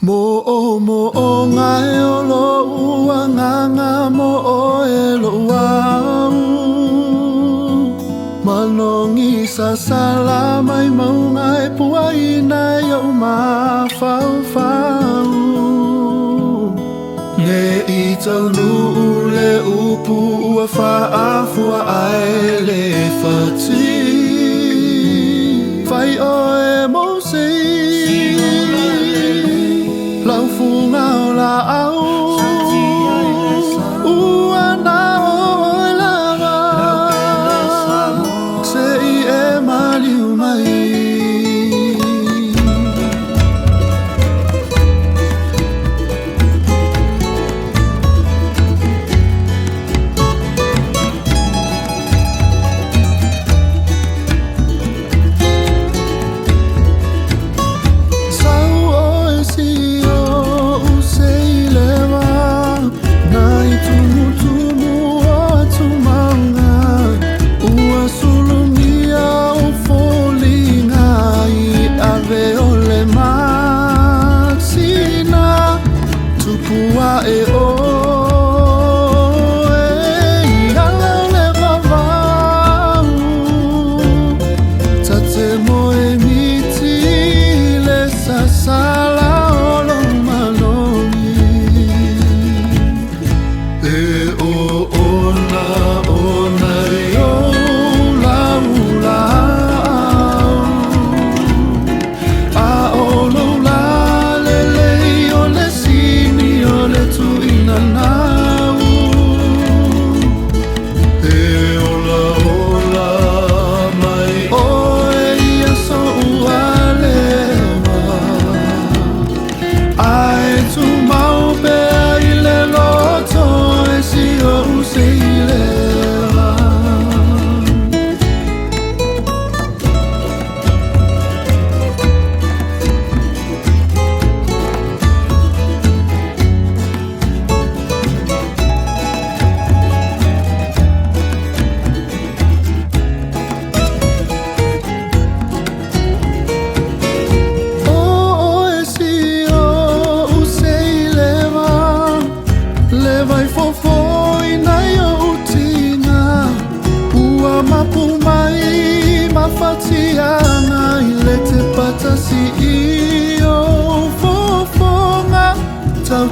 Mo ngai o lo ua nganga mo o e lo au Manongi sa sala mai maunga e puaina i au mawhau whau Ne i tau nuu le upu ua whaafua ai le whati Whai o e mosei Lau funga o la au Ua na o e lava Se i e maliu mai Pua e o e alau le vavau Tate mo e miti le sasala o lo malongi E o ona e o lau lau A o lo la le lei o le le tu ina nau E ola mai o e ia so ua lewa Ai tu mau pe i le loto e si o use i lewa Vai fofoi nai o utina Ua mapu mai mawhatianga I le te patasi I o fofonga Tau